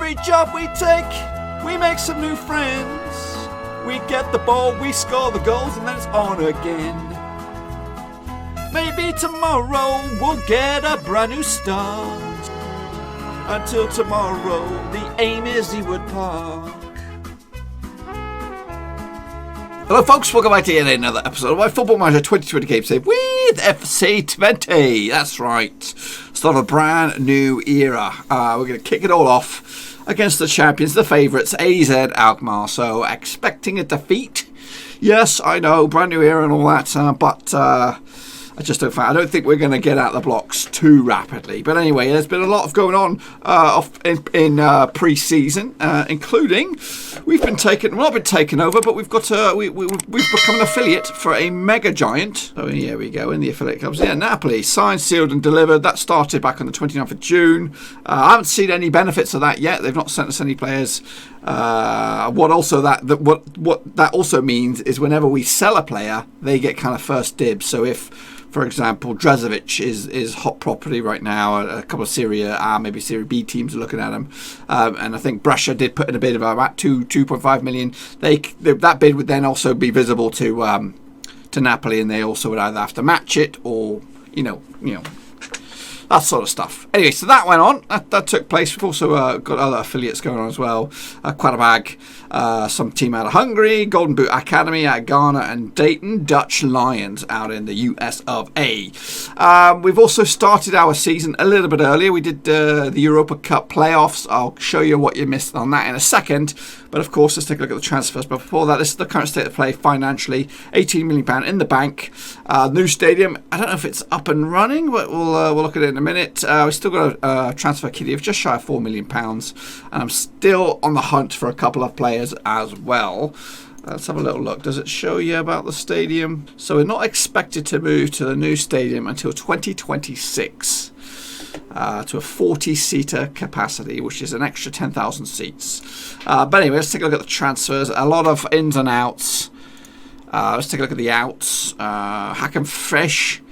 every job we take, we make some new friends. We get the ball, we score the goals, and then it's on again. Maybe tomorrow we'll get a brand new start. Until tomorrow, the aim is Ewood Park. Hello folks, welcome back to yet another episode of my Football Manager 2020 Game Save with FC20. That's right, start of a brand new era. We're going to kick it all off against the champions, the favourites, AZ Alkmaar. So expecting a defeat. Yes, I know, brand new era and all that, but I just don't think. I don't think we're going to get out the blocks too rapidly. But anyway, there's been a lot of going on in pre-season, including we've not been taken over, but we've got we've become an affiliate for a mega giant. So here we go in the affiliate clubs. Yeah, Napoli signed, sealed, and delivered. That started back on the 29th of June. I haven't seen any benefits of that yet. They've not sent us any players. What that also means is whenever we sell a player, they get kind of first dibs. So if, for example, Drazovic is hot property right now. A couple of Serie A, maybe Serie B teams are looking at him, and I think Brescia did put in a bid of about 2.5 million. That bid would then also be visible to Napoli, and they also would either have to match it or you know that sort of stuff. Anyway, so that went on. That took place. We've also got other affiliates going on as well. Qarabag, some team out of Hungary, Golden Boot Academy out of Ghana, and Dayton Dutch Lions out in the US of A. We've also started our season a little bit earlier. We did the Europa Cup playoffs. I'll show you what you missed on that in a second. But of course, let's take a look at the transfers. But before that, this is the current state of play financially. £18 million in the bank. New stadium. I don't know if it's up and running, but we'll look at it in a minute. We've still got a transfer kitty of just shy of £4 million. And I'm still on the hunt for a couple of players as well. Let's have a little look. Does it show you about the stadium? So we're not expected to move to the new stadium until 2026. To a 40-seater capacity, which is an extra 10,000 seats. But anyway, let's take a look at the transfers. A lot of ins and outs. Let's take a look at the outs. Hakan Fresh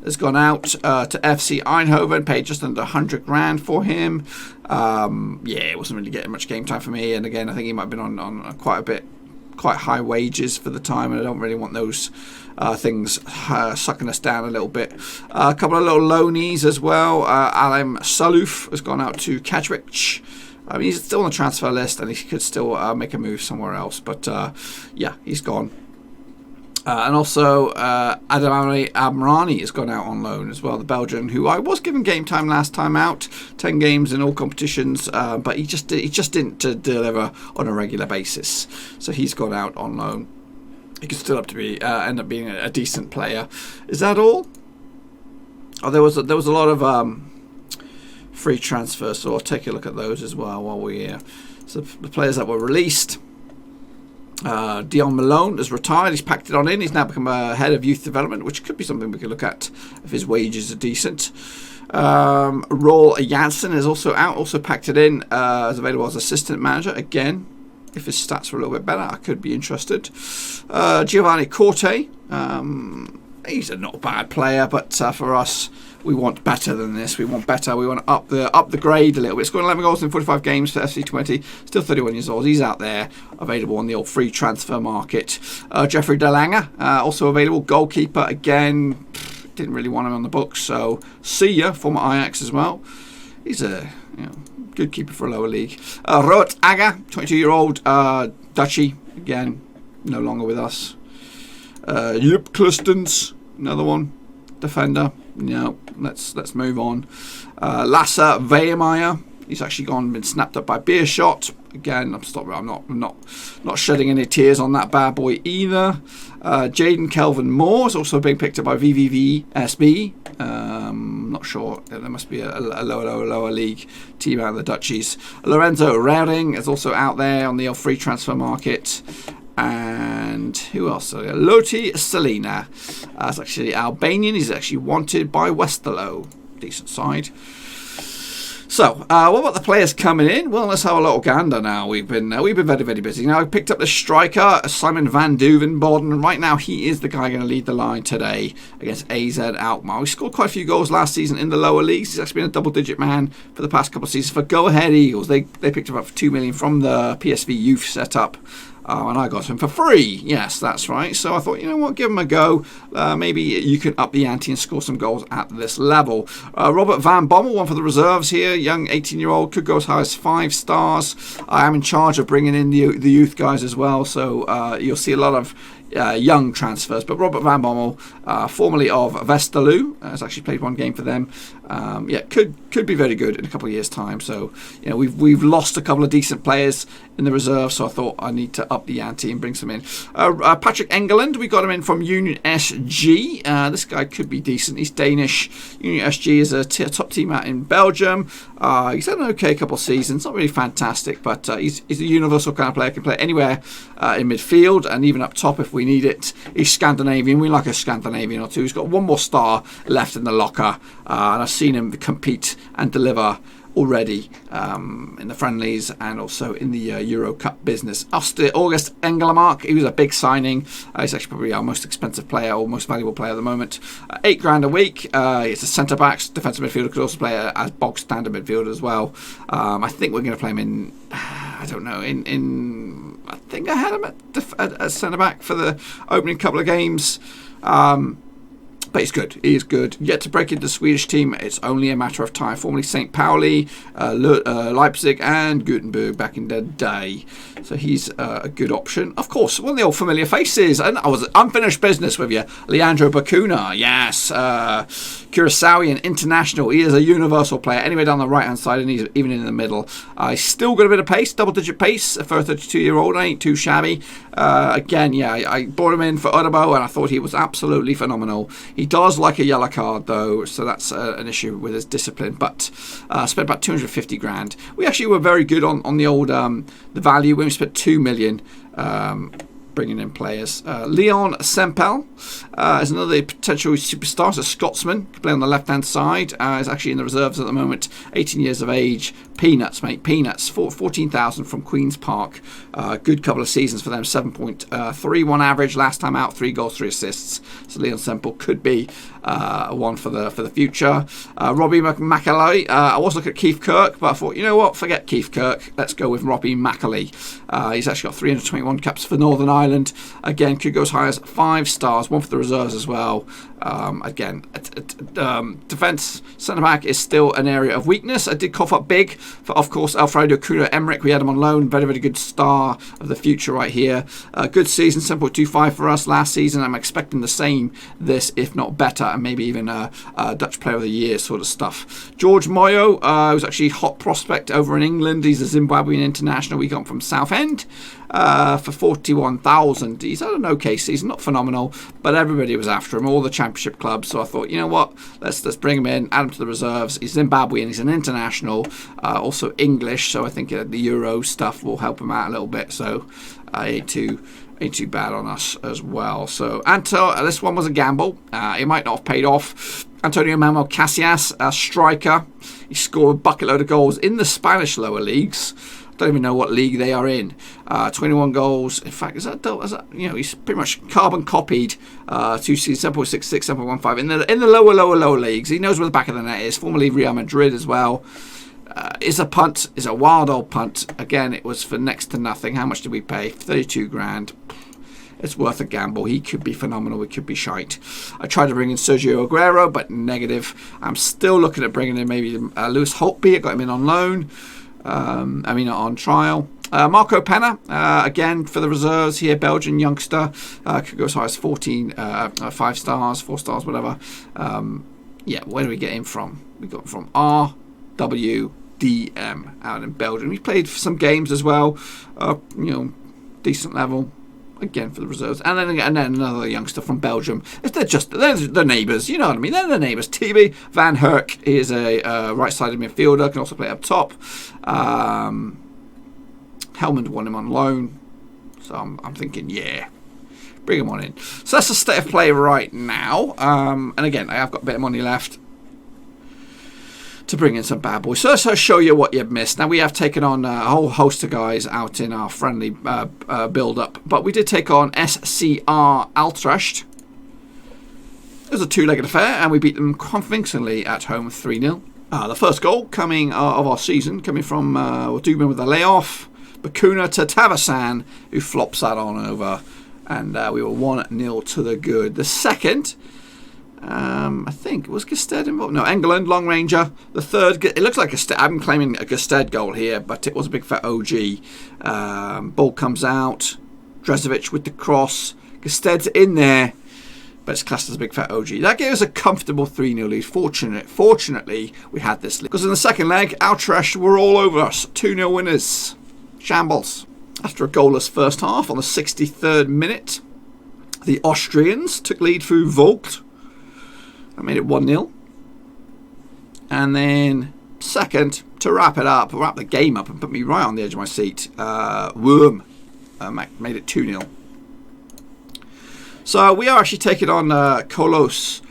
has gone out to FC Eindhoven, paid just under 100 grand for him. It wasn't really getting much game time for me. And again, I think he might have been on quite high wages for the time, and I don't really want those things sucking us down a little bit. A couple of little loanies as well. Alem Saluf has gone out to Katowice. He's still on the transfer list, and he could still make a move somewhere else. But he's gone. And also Adamari Amrani has gone out on loan as well, the Belgian, who I was given game time last time out, 10 games in all competitions, but he just didn't deliver on a regular basis. So he's gone out on loan. He could still end up being a decent player. Is that all? Oh, there was a lot of free transfers, so I'll take a look at those as well while we're here. So the players that were released. Dion Malone has retired. He's packed it on in. He's now become a head of youth development, which could be something we could look at if his wages are decent. Roel Janssen is also out, also packed it in, is available as assistant manager. Again, if his stats were a little bit better, I could be interested. Giovanni Corte, he's a not bad player, but for us, we want better than this. We want better. We want to up the grade a little bit. Scored 11 goals in 45 games for FC20. Still 31 years old. He's out there, available on the old free transfer market. Jeffrey Delanger, also available. Goalkeeper, again, didn't really want him on the books. So, see ya, former Ajax as well. He's a good keeper for a lower league. Roet Aga, 22-year-old Dutchie, again, no longer with us. Jupp Klustens, another one, defender. No, let's move on. Lasse Veermaier, he's actually been snapped up by Beerschot. Again, I'm not shedding any tears on that bad boy either. Jaden Kelvin Moore is also being picked up by VVV SB. Not sure. There must be a lower league team out of the Dutchies. Lorenzo Rering is also out there on the free transfer market. And who else? Loti Salina. Is actually Albanian. He's actually wanted by Westerlo. Decent side. So, what about the players coming in? Well, let's have a little gander now. We've been very, very busy. Now, I picked up the striker, Simon van Duvenbodden, and right now he is the guy going to lead the line today against AZ Alkmaar. He scored quite a few goals last season in the lower leagues. He's actually been a double-digit man for the past couple of seasons for Go Ahead Eagles. They picked him up for $2 million from the PSV youth setup. And I got him for free. Yes, that's right. So I thought, you know what, give him a go. Maybe you can up the ante and score some goals at this level. Robert Van Bommel, one for the reserves here. Young 18-year-old, could go as high as 5 stars. I am in charge of bringing in the youth guys as well. So you'll see a lot of young transfers. But Robert Van Bommel, formerly of Westerlo, has actually played one game for them. Could be very good in a couple of years' time. So we've lost a couple of decent players in the reserve, so I thought I need to up the ante and bring some in. Patrick Engeland, we got him in from Union SG. This guy could be decent. He's Danish. Union SG is a top team out in Belgium. He's had an okay couple of seasons, not really fantastic, but he's a universal kind of player. Can play anywhere in midfield and even up top if we need it. He's Scandinavian. We like a Scandinavian or two. He's got one more star left in the locker, and I've seen him compete and deliver already in the friendlies and also in the Euro Cup business. August Englemark, he was a big signing. He's actually probably our most expensive player or most valuable player at the moment. $8,000 a week. He's a centre back, defensive midfielder, could also play as bog standard midfielder as well. I think we're going to play him in, I don't know, I think I had him at centre back for the opening couple of games. But he's good. He is good. Yet to break into the Swedish team, it's only a matter of time. Formerly St. Pauli, Leipzig, and Gutenberg back in the day. So he's a good option. Of course, one of the old familiar faces. And I was unfinished business with you. Leandro Bacuna, yes. Curaçaoian international. He is a universal player. Anyway, down the right-hand side, and he's even in the middle. He's still got a bit of pace, double-digit pace for a 32-year-old. I ain't too shabby. I brought him in for Urbo, and I thought he was absolutely phenomenal. He does like a yellow card though, so that's an issue with his discipline. But spent about $250,000. We actually were very good on the old the value when we spent $2 million bringing in players. Leon Sempel is another potential superstar. He's a Scotsman, can play on the left-hand side. He's actually in the reserves at the moment. 18 years of age. Peanuts, mate. Peanuts. 14,000 from Queen's Park. Good couple of seasons for them. 7.31 average. Last time out, 3 goals, 3 assists. So Leon Sempel could be one for the future. Robbie McAley. I was looking at Keith Kirk, but I thought, you know what? Forget Keith Kirk. Let's go with Robbie McAley. He's actually got 321 caps for Northern Ireland. Again, could go as high as 5 stars. One for the reserves as well. Defence centre-back is still an area of weakness. I did cough up big for, of course, Alfredo Cura Emmerich. We had him on loan. Very, very good star of the future right here. Good season, 7.25 for us last season. I'm expecting the same this, if not better, and maybe even a Dutch Player of the Year sort of stuff. George Moyo, who's actually a hot prospect over in England. He's a Zimbabwean international. We got him from Southend for 41,000. He's had an okay season, not phenomenal, but everybody was after him, all the championship clubs. So I thought, you know what, let's bring him in, add him to the reserves. He's Zimbabwean, he's an international, also English, so I think the Euro stuff will help him out a little bit. So ain't too bad on us as well. So this one was a gamble. It might not have paid off. Antonio Manuel Casillas, a striker. He scored a bucket load of goals in the Spanish lower leagues. Don't even know what league they are in. 21 goals. In fact, is that he's pretty much carbon copied 2 seasons, 7.66, 7.15 in the lower leagues. He knows where the back of the net is. Formerly Real Madrid as well. Is a punt. Is a wild old punt. Again, it was for next to nothing. How much did we pay? $32,000. It's worth a gamble. He could be phenomenal. It could be shite. I tried to bring in Sergio Aguero, but negative. I'm still looking at bringing in maybe Lewis Holtby. I got him in on loan. On trial. Marco Pena, again for the reserves here, Belgian youngster, could go as high as 5 stars, 4 stars, whatever. Where do we get him from? We got him from RWDM out in Belgium. He played for some games as well, decent level. Again for the reserves, and then another youngster from Belgium. They're the neighbours, you know what I mean. They're the neighbours. TB Van Herk is a right-sided midfielder, can also play up top. Helmond won him on loan, so I'm thinking, bring him on in. So that's the state of play right now. And again, I have got a bit of money left. to bring in some bad boys. So let's show you what you've missed. Now, we have taken on a whole host of guys out in our friendly build-up, but we did take on SCR Altrecht. It was a two-legged affair, and we beat them convincingly at home 3-0. The first goal coming of our season, coming from Dugan with a layoff, Bakuna to Tavasan, who flops that on over, and we were 1-0 to the good. The second, I think, was Gested involved? No, England, long ranger. The third, it looks like I'm claiming a Gested goal here, but it was a big fat OG. Ball comes out, Drezovic with the cross, Gested's in there, but it's classed as a big fat OG. That gave us a comfortable 3-0 lead. Fortunately, we had this lead. Because in the second leg, Utrecht were all over us. 2-0 winners. Shambles. After a goalless first half on the 63rd minute, the Austrians took lead through Vogt. That made it 1-0. And then second, to wrap the game up and put me right on the edge of my seat, Worm made it 2-0. So we are actually taking on Kolos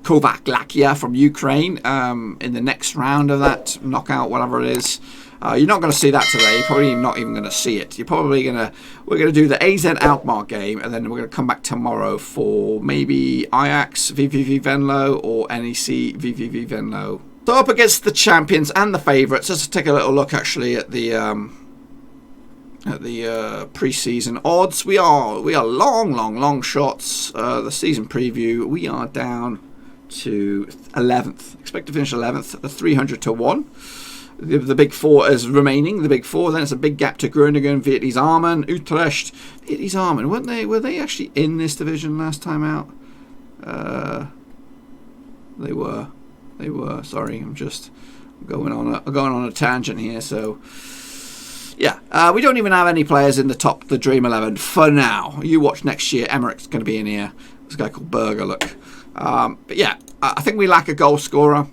Kovaklakia from Ukraine in the next round of that knockout, whatever it is. You're not going to see that today. You're probably not even going to see it. We're going to do the AZ Alkmaar game, and then we're going to come back tomorrow for maybe Ajax VVV Venlo or NEC VVV Venlo. So up against the champions and the favourites. Let's take a little look actually at the pre-season odds. We are long shots. The season preview, we are down to 11th. Expect to finish 11th at 300 to 1. The big four is remaining. The big four. Then it's a big gap to Groningen, Vitesse Arnhem, Utrecht. Vitesse Arnhem, weren't they? Were they actually in this division last time out? They were. Sorry, I'm just going on a tangent here. So. Yeah, we don't even have any players in the Dream 11 for now. You watch next year, Emmerich's going to be in here. There's a guy called Berger, look. But yeah, I think we lack a goal scorer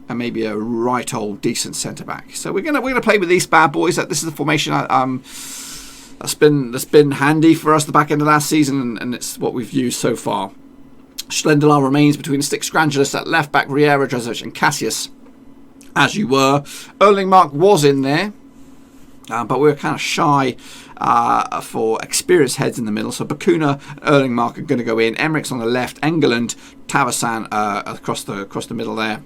and maybe a right old decent centre-back. So we're gonna play with these bad boys. This is the formation that's been handy for us the back end of last season, and it's what we've used so far. Schlendelar remains between the sticks. Grangelis at left back, Riera, Drezovic and Cassius, as you were. Erling Mark was in there. But we were kind of shy for experienced heads in the middle. So Bakuna and Erling Mark are going to go in. Emmerich's on the left. Engeland, Tavasan across the middle there.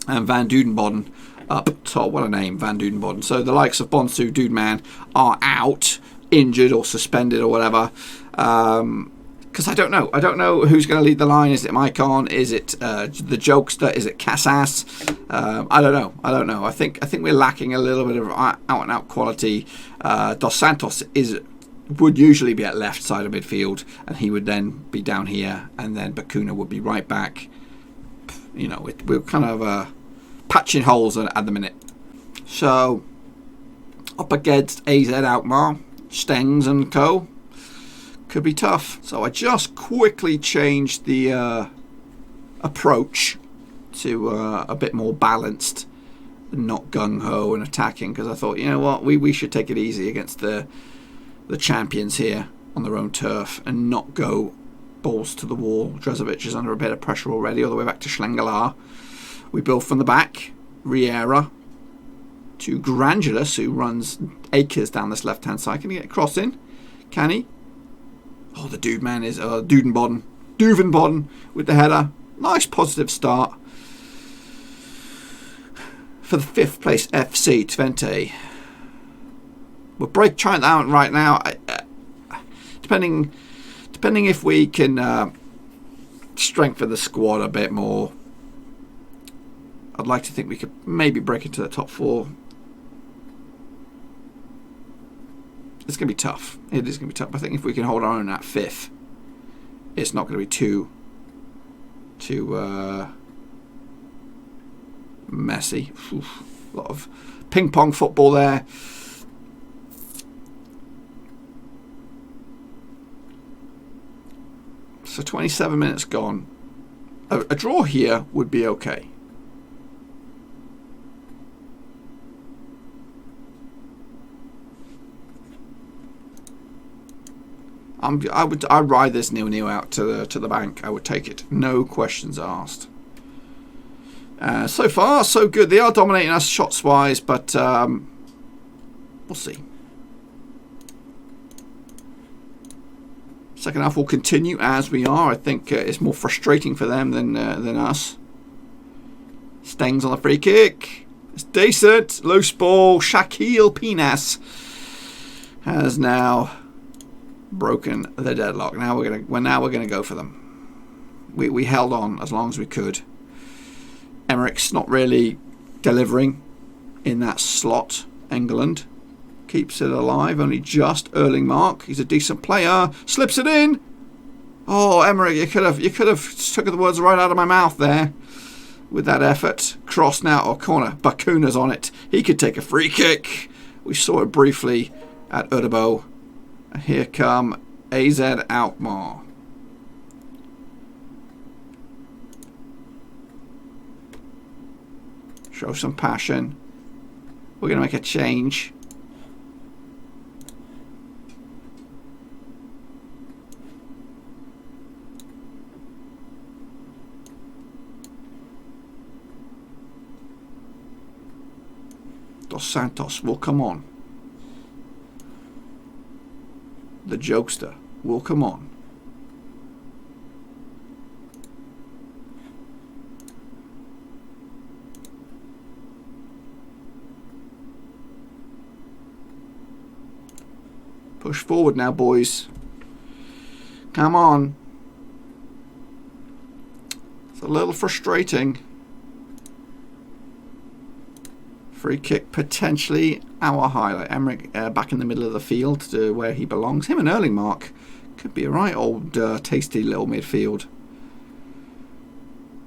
And Van Dudenboden up top. What a name, Van Dudenboden. So the likes of Bonsu, Dudeman are out, injured or suspended or whatever. Because I don't know who's going to lead the line. Is it Maicon? Is it the Jokester? Is it Casas? I don't know. I think we're lacking a little bit of out and out quality. Dos Santos would usually be at left side of midfield, and he would then be down here, and then Bakuna would be right back. You know, we're kind of patching holes at the minute. So up against AZ Alkmaar, Stengs and co. Could be tough. So I just quickly changed the approach to a bit more balanced, not gung-ho and attacking, because I thought, you know what, we should take it easy against the champions here on their own turf and not go balls to the wall. Drezovic is under a bit of pressure already, all the way back to Schlengelar. We build from the back. Riera to Grangelis, who runs acres down this left-hand side. Can he get a cross in? Can he? Oh, the dude man is Dudenboden with the header. Nice positive start for the 5th place FC Twente. We're trying that out right now. Depending if we can strengthen the squad a bit more, I'd like to think we could maybe break into the top 4. It's going to be tough. It is going to be tough. I think if we can hold our own at 5th, it's not going to be too messy. Oof. A lot of ping pong football there. So 27 minutes gone. A draw here would be okay. I'd ride this 0-0 out to the bank. I would take it, no questions asked. So far, so good. They are dominating us shots-wise, but we'll see. Second half will continue as we are. I think it's more frustrating for them than us. Stengs on the free kick. It's decent. Loose ball. Shaquille Pinas has now broken the deadlock. Now we're gonna go for them. We held on as long as we could. Emmerich's not really delivering in that slot. England keeps it alive, only just. Erling Mark, he's a decent player, slips it in. Oh, Emmerich, you could have took the words right out of my mouth there with that effort. Cross now, or corner. Bakuna's on it. He could take a free kick. We saw it briefly at Udabo. Here come AZ Alkmaar. Show some passion. We're going to make a change. Dos Santos will come on. The jokester will come on. Push forward now, boys. Come on. It's a little frustrating. Free kick, potentially our highlight. Emmerich back in the middle of the field to where he belongs. Him and Erling Mark could be a right old tasty little midfield.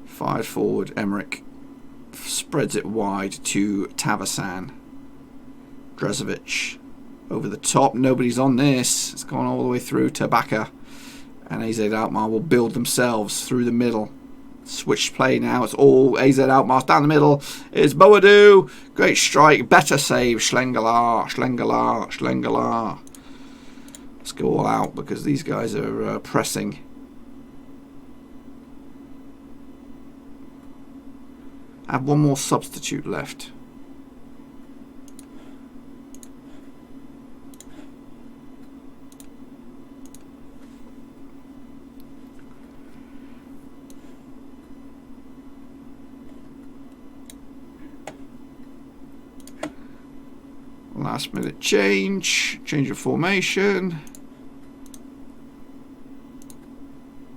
Fired forward, Emmerich spreads it wide to Tavasan. Drezovic over the top. Nobody's on this. It's gone all the way through to Baka. And AZ Alkmaar will build themselves through the middle. Switch play now. It's all AZ Alkmaar down the middle. It's Boadu. Great strike. Better save. Schlengelar. Let's go all out because these guys are pressing. I have one more substitute left. Last minute change of formation.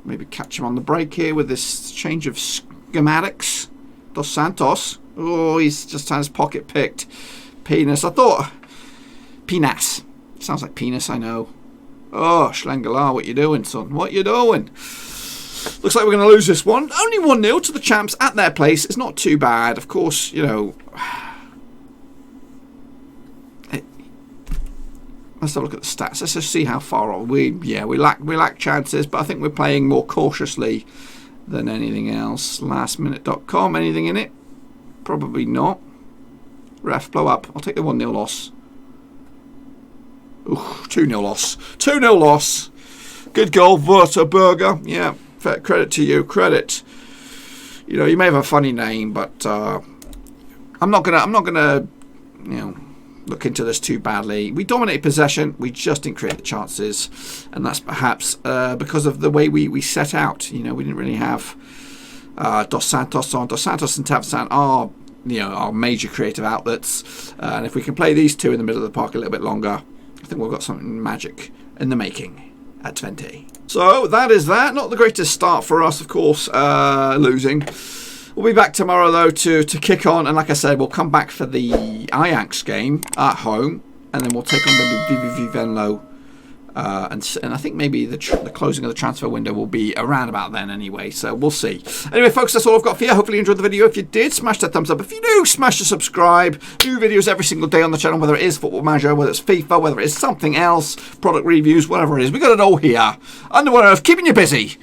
Maybe catch him on the break here with this change of schematics. Dos Santos. Oh, he's just had his pocket picked. Penis. I thought Pinas. Sounds like penis, I know. Oh, Schlengelar, what you doing, son? What you doing? Looks like we're going to lose this one. Only 1-0 to the champs at their place. It's not too bad. Of course, you know. Let's have a look at the stats. Let's just see how far on we lack chances, but I think we're playing more cautiously than anything else. Lastminute.com, anything in it? Probably not. Ref, blow up. I'll take the 1-0 loss. Ooh, 2-0 loss. 2-0 loss. Good goal, Wurterberger. Yeah, fair credit to you. Credit. You know, you may have a funny name, but I'm not gonna, you know, look into this too badly. We dominated possession. We just didn't create the chances, and that's perhaps because of the way we set out. You know, we didn't really have Dos Santos on. Dos Santos and Tavasan are, you know, our major creative outlets, and if we can play these two in the middle of the park a little bit longer, I think we've got something magic in the making at Twente. So that is that. Not the greatest start for us, of course, losing. We'll be back tomorrow, though, to kick on. And like I said, we'll come back for the Ajax game at home. And then we'll take on the VVV Venlo. And I think maybe the closing of the transfer window will be around about then anyway. So we'll see. Anyway, folks, that's all I've got for you. Hopefully you enjoyed the video. If you did, smash that thumbs up. If you do, smash the subscribe. New videos every single day on the channel, whether it is Football Manager, whether it's FIFA, whether it is something else, product reviews, whatever it is. We got it all here. Under one earth, keeping you busy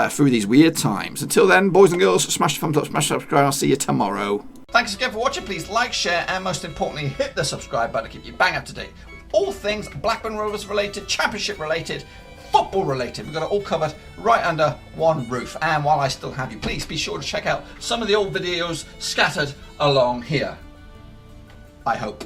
through these weird times. Until then, boys and girls, smash the thumbs up, smash the subscribe. I'll see you tomorrow. Thanks again for watching. Please like, share, and most importantly, hit the subscribe button to keep you bang up to date with all things Blackburn Rovers related, championship related, football related. We've got it all covered right under one roof. And while I still have you, please be sure to check out some of the old videos scattered along here. I hope.